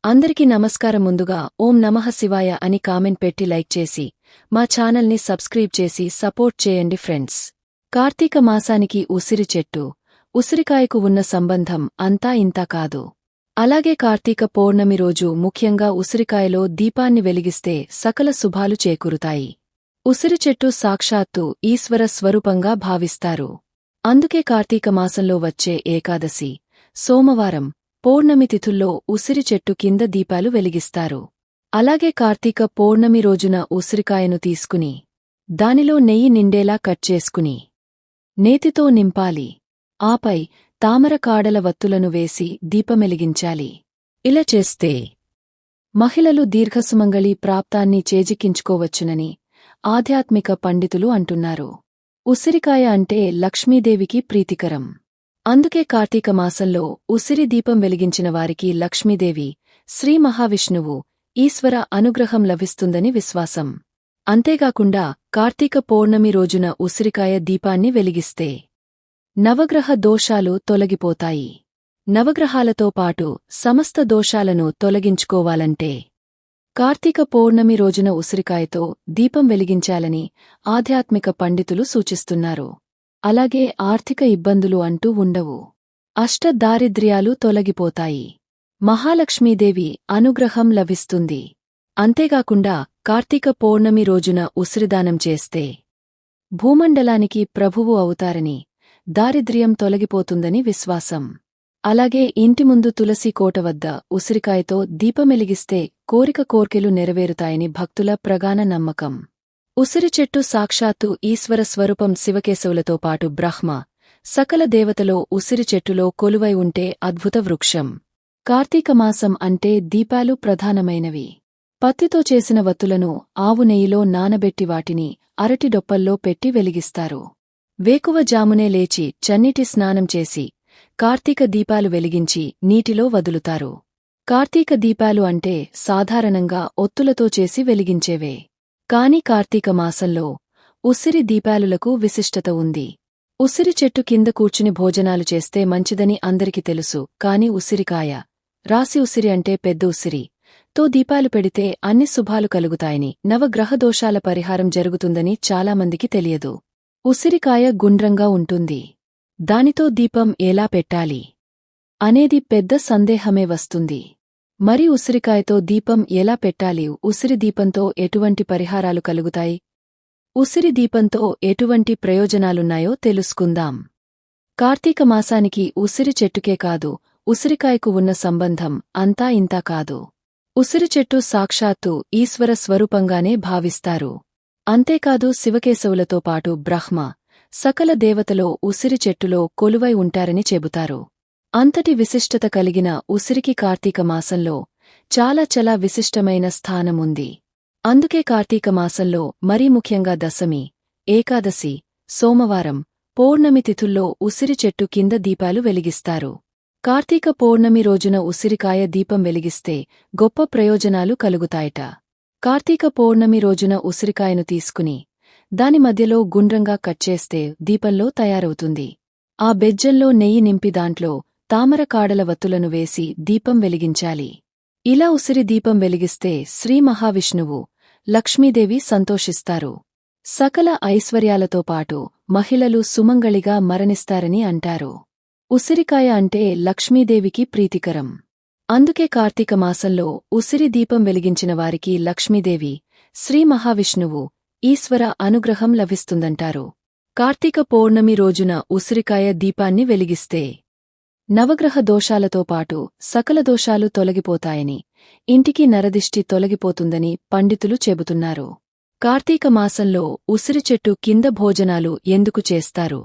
అందరికీ నమస్కారం. ముందుగా ఓం నమః శివాయ అని కామెంట్ పెట్టి లైక్ చేసి మా ఛానల్ని సబ్స్క్రైబ్ చేసి సపోర్ట్ చేయండి ఫ్రెండ్స్. కార్తీక మాసానికి ఉసిరి చెట్టు, ఉసిరికాయకు ఉన్న సంబంధం అంతా ఇంతా కాదు. అలాగే కార్తీక పౌర్ణమి రోజు ముఖ్యంగా ఉసిరికాయలో దీపాన్ని వెలిగిస్తే సకల శుభాలు చేకూరుతాయి. ఉసిరి చెట్టు సాక్షాత్తు ఈశ్వర స్వరూపంగా భావిస్తారు. అందుకే కార్తీక మాసంలో వచ్చే ఏకాదశి, సోమవారం, పౌర్ణమి తిథుల్లో ఉసిరి చెట్టు కింద దీపాలు వెలిగిస్తారు. అలాగే కార్తీక పౌర్ణమి రోజున ఉసిరికాయను తీసుకుని దానిలో నెయ్యి నిండేలా కట్ చేసుకుని నేతితో నింపాలి. ఆపై తామర కాడల వత్తులను వేసి దీపమెలిగించాలి. ఇలా చేస్తే మహిళలు దీర్ఘసుమంగళి ప్రాప్తాన్ని చేజిక్కించుకోవచ్చునని ఆధ్యాత్మిక పండితులు అంటున్నారు. ఉసిరికాయ అంటే లక్ష్మీదేవికి ప్రీతికరం. అందుకే కార్తీక మాసంలో ఉసిరి దీపం వెలిగించిన వారికి లక్ష్మీదేవి, శ్రీ మహావిష్ణువు, ఈశ్వర అనుగ్రహం లభిస్తుందని విశ్వాసం. అంతేగాకుండా కార్తీక పౌర్ణమి రోజున ఉసిరికాయ దీపాన్ని వెలిగిస్తే నవగ్రహ దోషాలు తొలగిపోతాయి. నవగ్రహాలతో పాటు సమస్త దోషాలను తొలగించుకోవాలంటే కార్తీక పౌర్ణమి రోజున ఉసిరికాయతో దీపం వెలిగించాలని ఆధ్యాత్మిక పండితులు సూచిస్తున్నారు. అలాగే ఆర్థిక ఇబ్బందులు అంటూ ఉండవు. అష్టదారిద్ర్యాలు తొలగిపోతాయి. మహాలక్ష్మీదేవి అనుగ్రహం లభిస్తుంది. అంతేగాకుండా కార్తీక పౌర్ణమి రోజున ఉసిరిదానం చేస్తే భూమండలానికి ప్రభువు అవుతారని, దారిద్ర్యం తొలగిపోతుందని విశ్వాసం. అలాగే ఇంటి ముందు తులసి కోట వద్ద ఉసిరికాయతో దీపమెలిగిస్తే కోర్కెలు నెరవేరుతాయని భక్తుల ప్రగాఢ నమ్మకం. ఉసిరి చెట్టు సాక్షాత్తు ఈశ్వర స్వరూపం. శివకేశవులతో పాటు బ్రహ్మ, సకల దేవతలో ఉసిరి చెట్టులో కొలువై ఉంటే అద్భుత వృక్షం. కార్తీక మాసం అంటే దీపాలు ప్రధానమైనవి. పత్తితో చేసిన వత్తులను ఆవు నెయ్యిలో నానబెట్టి వాటిని అరటి డొప్పల్లో పెట్టి వెలిగిస్తారు. వేకువ జామునే లేచి చన్నీటి స్నానం చేసి కార్తీక దీపాలు వెలిగించి నీటిలో వదులుతారు. కార్తీక దీపాలు అంటే సాధారణంగా ఒత్తులతో చేసి వెలిగించేవే. కాని కార్తీక మాసంలో ఉసిరి దీపాలులకు విశిష్టత ఉంది. ఉసిరి చెట్టు కింద కూర్చుని భోజనాలు చేస్తే మంచిదని అందరికి తెలుసు. కాని ఉసిరికాయ, రాసి ఉసిరి అంటే పెద్ద ఉసిరి తో దీపాలు పెడితే అన్ని శుభాలు కలుగుతాయని, నవగ్రహదోషాల పరిహారం జరుగుతుందని చాలామందికి తెలియదు. ఉసిరికాయ గుండ్రంగా ఉంటుంది. దానితో దీపం ఎలా పెట్టాలి అనేది పెద్ద సందేహమే వస్తుంది. మరి ఉసిరికాయతో దీపం ఎలా పెట్టాలి? ఉసిరి దీపంతో ఎటువంటి పరిహారాలు కలుగుతాయి? ఉసిరి దీపంతో ఎటువంటి ప్రయోజనాలున్నాయో తెలుసుకుందాం. కార్తీక మాసానికి ఉసిరి చెట్టుకే కాదు, ఉసిరికాయకు ఉన్న సంబంధం అంతా ఇంతా కాదు. ఉసిరి చెట్టు సాక్షాత్తు ఈశ్వర స్వరూపంగానే భావిస్తారు. అంతేకాదు శివకేశవులతో పాటు బ్రహ్మ, సకల దేవతలో ఉసిరి చెట్టులో కొలువై ఉంటారని చెబుతారు. అంతటి విశిష్టత కలిగిన ఉసిరికి కార్తీక మాసంలో చాలా విశిష్టమైన స్థానముంది. అందుకే కార్తీక మాసంలో మరీ ముఖ్యంగా దశమి, ఏకాదశి, సోమవారం, పౌర్ణమి తిథుల్లో ఉసిరి చెట్టు కింద దీపాలు వెలిగిస్తారు. కార్తీక పౌర్ణమి రోజున ఉసిరికాయ దీపం వెలిగిస్తే గొప్ప ప్రయోజనాలు కలుగుతాయట. కార్తీక పౌర్ణమి రోజున ఉసిరికాయను తీసుకుని దాని మధ్యలో గుండ్రంగా కట్ చేస్తే దీపంలో తయారవుతుంది. ఆ బెజ్జంలో నెయ్యి నింపి దాంట్లో తామర కాడల వత్తులను వేసి దీపం వెలిగించాలి. ఇలా ఉసిరి దీపం వెలిగిస్తే శ్రీ మహావిష్ణువు, లక్ష్మీదేవి సంతోషిస్తారు. సకల ఐశ్వర్యాలతో పాటు మహిళలు సుమంగళిగా మరణిస్తారని అంటారు. ఉసిరికాయ అంటే లక్ష్మీదేవికి ప్రీతికరం. అందుకే కార్తీక మాసంలో ఉసిరి దీపం వెలిగించిన వారికి లక్ష్మీదేవి, శ్రీ మహావిష్ణువు, ఈశ్వర అనుగ్రహం లభిస్తుందంటారు. కార్తీక పౌర్ణమి రోజున ఉసిరికాయ దీపాన్ని వెలిగిస్తే నవగ్రహ దోషాలతో పాటు సకల దోషాలు తొలగిపోతాయని, ఇంటికి నరదిష్టి తొలగిపోతుందని పండితులు చెబుతున్నారు. కార్తీక మాసంలో ఉసిరి చెట్టు కింద భోజనాలు ఎందుకు చేస్తారు?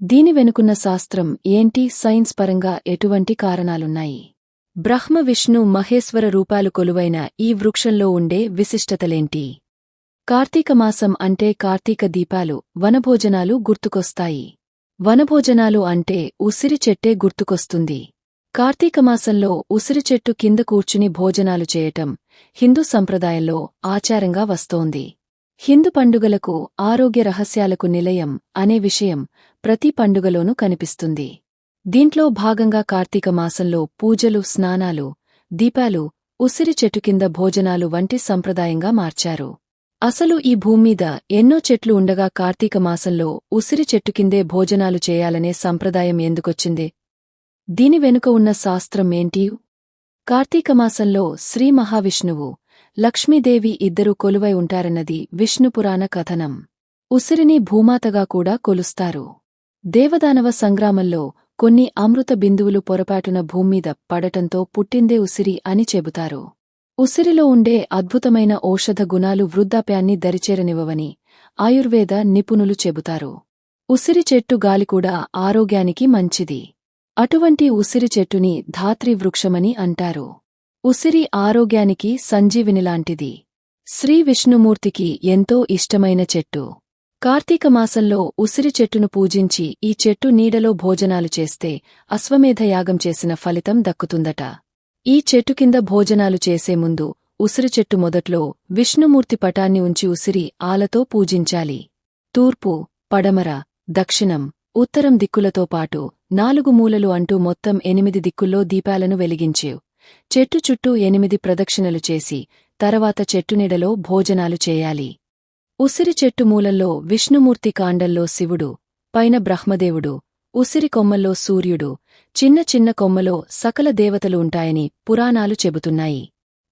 దీని వెనుకున్న శాస్త్రం ఏంటి? సైన్స్ పరంగా ఎటువంటి కారణాలున్నాయి? బ్రహ్మ, విష్ణు, మహేశ్వర రూపాలు కొలువైన ఈ వృక్షంలో ఉండే విశిష్టతలేంటి? కార్తీక మాసం అంటే కార్తీక దీపాలు, వనభోజనాలు గుర్తుకొస్తాయి. వనభోజనాలు అంటే ఉసిరి చెట్టే గుర్తుకొస్తుంది. కార్తీక మాసంలో ఉసిరి చెట్టు కింద కూర్చుని భోజనాలు చేయటం హిందూ సంప్రదాయంలో ఆచారంగా వస్తోంది. హిందూ పండుగలకు ఆరోగ్య రహస్యాలకు నిలయం అనే విషయం ప్రతి పండుగలోనూ కనిపిస్తుంది. దీంట్లో భాగంగా కార్తీక మాసంలో పూజలు, స్నానాలు, దీపాలు, ఉసిరి చెట్టు కింద భోజనాలు వంటి సంప్రదాయంగా మార్చారు. అసలు ఈ భూమ్మీద ఎన్నో చెట్లు ఉండగా కార్తీక మాసంలో ఉసిరి చెట్టు కిందే భోజనాలు చేయాలనే సంప్రదాయం ఎందుకొచ్చింది? దీని వెనుక ఉన్న శాస్త్రం ఏంటి? కార్తీకమాసంలో శ్రీ మహావిష్ణువు, లక్ష్మీదేవి ఇద్దరూ కొలువై ఉంటారన్నది విష్ణుపురాణ కథనం. ఉసిరిని భూమాతగా కూడా కొలుస్తారు. దేవదానవ సంగ్రామంలో కొన్ని అమృత బిందువులు పొరపాటున భూమ్మీద పడటంతో పుట్టిందే ఉసిరి అని చెబుతారు. ఉసిరిలో ఉండే అద్భుతమైన ఔషధ గుణాలు వృద్ధాప్యాన్ని దరిచేరనివ్వవని ఆయుర్వేద నిపుణులు చెబుతారు. ఉసిరి చెట్టు గాలికూడా ఆరోగ్యానికి మంచిది. అటువంటి ఉసిరి చెట్టుని ధాత్రి వృక్షమని అంటారు. ఉసిరి ఆరోగ్యానికి సంజీవినిలాంటిది. శ్రీ విష్ణుమూర్తికి ఎంతో ఇష్టమైన చెట్టు. కార్తీకమాసంలో ఉసిరి చెట్టును పూజించి ఈ చెట్టు నీడలో భోజనాలు చేస్తే అశ్వమేధయాగం చేసిన ఫలితం దక్కుతుందట. ఈ చెట్టు కింద భోజనాలు చేసే ముందు ఉసిరి చెట్టు మొదట్లో విష్ణుమూర్తి పటాన్ని ఉంచి ఉసిరి ఆలతో పూజించాలి. తూర్పు, పడమర, దక్షిణం, ఉత్తరం దిక్కులతో పాటు 4 మూలలు అంటూ మొత్తం 8 దిక్కుల్లో దీపాలను వెలిగించేవ్. చెట్టు చుట్టూ 8 ప్రదక్షిణలు చేసి తర్వాత చెట్టునీడలో భోజనాలు చేయాలి. ఉసిరి చెట్టు మూలల్లో విష్ణుమూర్తి కాండంలో శివుడు, పైన బ్రహ్మదేవుడు, ఉసిరి కొమ్మల్లో సూర్యుడు, చిన్న చిన్న కొమ్మలో సకల దేవతలు ఉంటాయని పురాణాలు చెబుతున్నాయి.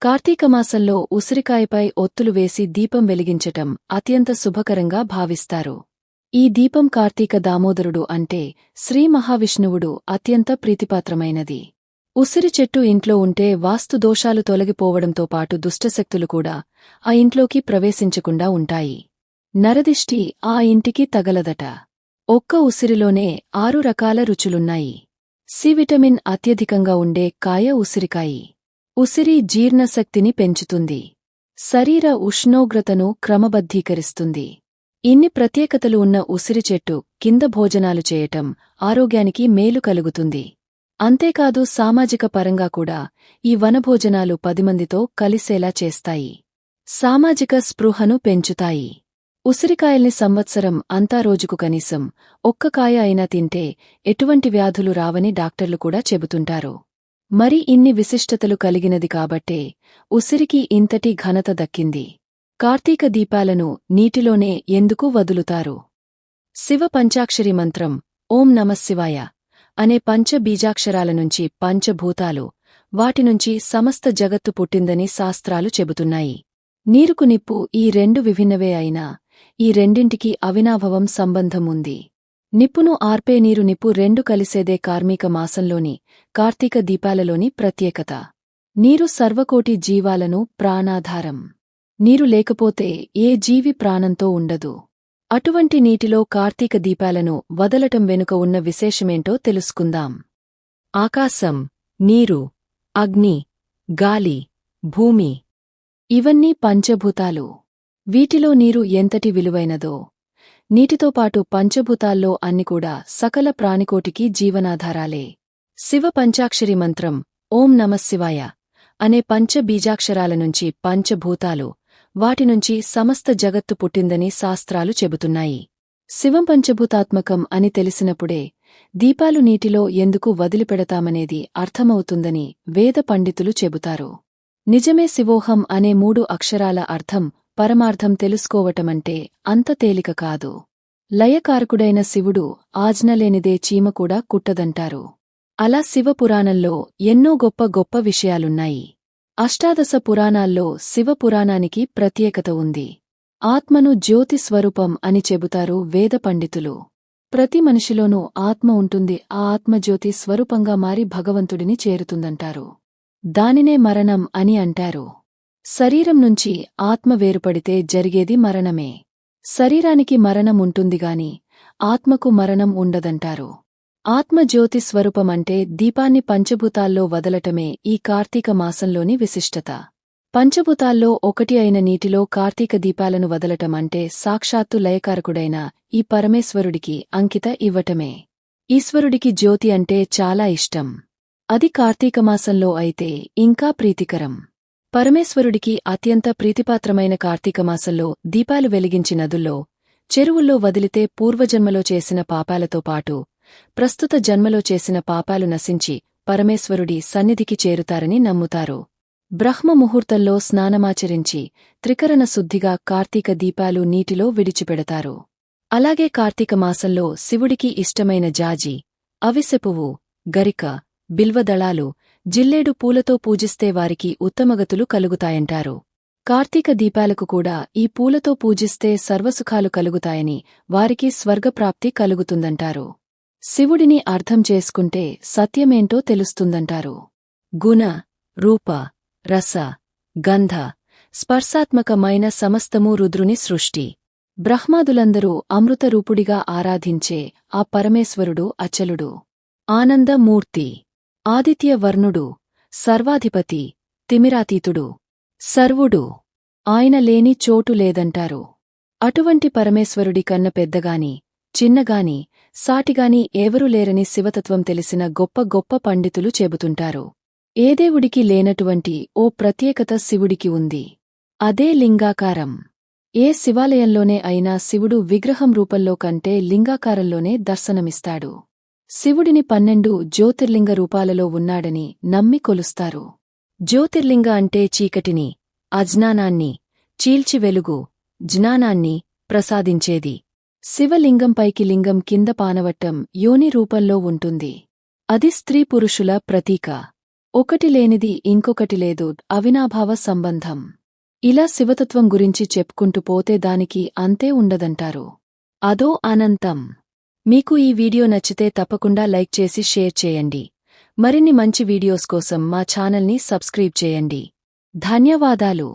కార్తీకమాసంలో ఉసిరికాయపై ఒత్తులు వేసి దీపం వెలిగించటం అత్యంత శుభకరంగా భావిస్తారు. ఈ దీపం కార్తీక దామోదరుడు అంటే శ్రీ మహావిష్ణువుడు అత్యంత ప్రీతిపాత్రమైనది. ఉసిరి చెట్టు ఇంట్లో ఉంటే వాస్తు దోషాలు తొలగిపోవడంతో పాటు దుష్టశక్తులు కూడా ఆ ఇంట్లోకి ప్రవేశించకుండా ఉంటాయి. నరదిష్టి ఆ ఇంటికి తగలదట. ఒక్క ఉసిరిలోనే 6 రకాల రుచులున్నాయి. సి విటమిన్ అత్యధికంగా ఉండే కాయ ఉసిరికాయి. ఉసిరి జీర్ణశక్తిని పెంచుతుంది. శరీర ఉష్ణోగ్రతను క్రమబద్ధీకరిస్తుంది. ఇన్ని ప్రత్యేకతలు ఉన్న ఉసిరి చెట్టు కింద భోజనాలు చేయటం ఆరోగ్యానికి మేలు కలుగుతుంది. అంతేకాదు సామాజిక పరంగా కూడా ఈ వనభోజనాలు 10 మందితో కలిసేలా చేస్తాయి. సామాజిక స్పృహను పెంచుతాయి. ఉసిరికాయల్ని సంవత్సరం అంతా రోజుకు కనీసం 1 కాయ అయినా తింటే ఎటువంటి వ్యాధులు రావని డాక్టర్లు కూడా చెబుతుంటారు. మరి ఇన్ని విశిష్టతలు కలిగినది కాబట్టే ఉసిరికి ఇంతటి ఘనత దక్కింది. కార్తీక దీపాలను నీటిలోనే ఎందుకు వదులుతారు? శివ పంచాక్షరి మంత్రం ఓం నమఃశివాయ అనే పంచ బీజాక్షరాల నుంచి పంచభూతాలు, వాటినుంచి సమస్త జగత్తు పుట్టిందని శాస్త్రాలు చెబుతున్నాయి. నీరుకు నిప్పు ఈ 2 విభిన్నవే అయినా ఈ రెండింటికి అవినాభావం సంబంధం ఉంది. నిప్పును ఆర్పే నీరు నిప్పు 2 కలిసేదే కార్తీక మాసంలోని కార్తీక దీపాలలోని ప్రత్యేకత. నీరు సర్వకోటి జీవాలను ప్రాణాధారం. నీరు లేకపోతే ఏ జీవి ప్రాణంతో ఉండదు. అటువంటి నీటిలో కార్తీక దీపాలను వదలటం వెనుక ఉన్న విశేషమేంటో తెలుసుకుందాం. ఆకాశం, నీరు, అగ్ని, గాలి, భూమి ఇవన్నీ పంచభూతాలు. వీటిలో నీరు ఎంతటి విలువైనదో, నీటితో పాటు పంచభూతాల్లో అన్ని కూడా సకల ప్రాణికోటికి జీవనాధారాలే. శివ పంచాక్షరి మంత్రం ఓం నమఃశివాయ అనే పంచ బీజాక్షరాల నుంచి పంచభూతాలు, వాటినుంచి సమస్త జగత్తు పుట్టిందని శాస్త్రాలు చెబుతున్నాయి. శివం పంచభూతాత్మకం అని తెలిసినప్పుడే దీపాలు నీటిలో ఎందుకు వదిలిపెడతామనేది అర్థమవుతుందని వేద పండితులు చెబుతారు. నిజమే. శివోహం అనే 3 అక్షరాల అర్థం పరమార్థం తెలుసుకోవటమంటే అంత తేలిక కాదు. లయకారకుడైన శివుడు ఆజ్ఞలేనిదే చీమ కూడా కుట్టదంటారు. అలా శివపురాణంలో ఎన్నో గొప్ప గొప్ప విషయాలున్నాయి. అష్టాదశ పురాణాల్లో శివపురాణానికి ప్రత్యేకత ఉంది. ఆత్మను జ్యోతి స్వరూపం అని చెబుతారు వేద పండితులు. ప్రతి మనిషిలోనూ ఆత్మ ఉంటుంది. ఆ ఆత్మ జ్యోతి స్వరూపంగా మారి భగవంతుడిని చేరుతుందంటారు. దానినే మరణం అని అంటారు. శరీరం నుంచి ఆత్మ వేరుపడితే జరిగేది మరణమే. శరీరానికి మరణం ఉంటుందిగాని ఆత్మకు మరణం ఉండదంటారు. ఆత్మజ్యోతి స్వరూపమంటే దీపాన్ని పంచభూతాల్లో వదలటమే ఈ కార్తీక మాసంలోని విశిష్టత. పంచభూతాల్లో ఒకటి అయిన నీటిలో కార్తీక దీపాలను వదలటమంటే సాక్షాత్తు లయకారకుడైన ఈ పరమేశ్వరుడికి అంకిత ఇవ్వటమే. ఈశ్వరుడికి జ్యోతి అంటే చాలా ఇష్టం. అది కార్తీకమాసంలో అయితే ఇంకా ప్రీతికరం. పరమేశ్వరుడికి అత్యంత ప్రీతిపాత్రమైన కార్తీకమాసంలో దీపాలు వెలిగించి నదుల్లో, చెరువుల్లో వదిలితే పూర్వజన్మలో చేసిన పాపాలతో పాటు ప్రస్తుత జన్మలో చేసిన పాపాలు నశించి పరమేశ్వరుడి సన్నిధికి చేరుతారని నమ్ముతారు. బ్రహ్మ ముహూర్తంలో స్నానమాచరించి త్రికరణ శుద్ధిగా కార్తీక దీపాలు నీటిలో విడిచిపెడతారు. అలాగే కార్తీక మాసంలో శివుడికి ఇష్టమైన జాజి, అవిసెపువ్వు, గరిక, బిల్వదళాలు, జిల్లేడు పూలతో పూజిస్తే వారికి ఉత్తమగతులు కలుగుతాయంటారు. కార్తీక దీపాలకు కూడా ఈ పూలతో పూజిస్తే సర్వసుఖాలు కలుగుతాయని, వారికి స్వర్గప్రాప్తి కలుగుతుందంటారు. శివుడిని అర్థం చేసుకుంటే సత్యమేంటో తెలుస్తుందంటారు. గుణ, రూప, రస, గంధ, స్పర్శాత్మకమైన సమస్తమూ రుద్రుని సృష్టి. బ్రహ్మాదులందరూ అమృతరూపుడిగా ఆరాధించే ఆ పరమేశ్వరుడు అచలుడు, ఆనందమూర్తి, ఆదిత్యవర్ణుడు, సర్వాధిపతి, తిమిరాతీతుడు, సర్వుడు. ఆయన లేని చోటు లేదంటారు. అటువంటి పరమేశ్వరుడి కన్న పెద్దగాని, చిన్నగాని, సాటిగాని ఎవరూ లేరని శివతత్వం తెలిసిన గొప్ప గొప్ప పండితులు చెబుతుంటారు. ఏ దేవుడికి లేనటువంటి ఓ ప్రత్యేకత శివుడికి ఉంది. అదే లింగాకారం. ఏ శివాలయంలోనే అయినా శివుడు విగ్రహం రూపంలో కంటే లింగాకారంలోనే దర్శనమిస్తాడు. శివుడిని 12 జ్యోతిర్లింగ రూపాలలో ఉన్నాడని నమ్మి కొలుస్తారు. జ్యోతిర్లింగ అంటే చీకటిని, అజ్ఞానాన్ని చీల్చి వెలుగు, జ్ఞానాన్ని ప్రసాదించేది. శివలింగంపైకి లింగం కింద పానవట్టం యోని రూపంలో ఉంటుంది. అది స్త్రీ పురుషుల ప్రతీక. ఒకటి లేనిది ఇంకొకటి లేదు, అవినాభావ సంబంధం. ఇలా శివతత్వం గురించి చెప్పుకుంటూ పోతే దానికి అంతే ఉండదంటారు. అదో అనంతం. మీకు ఈ వీడియో నచ్చితే తప్పకుండా లైక్ చేసి షేర్ చేయండి. మరిన్ని మంచి వీడియోస్ కోసం మా ఛానల్ని సబ్స్క్రైబ్ చేయండి. ధన్యవాదాలు.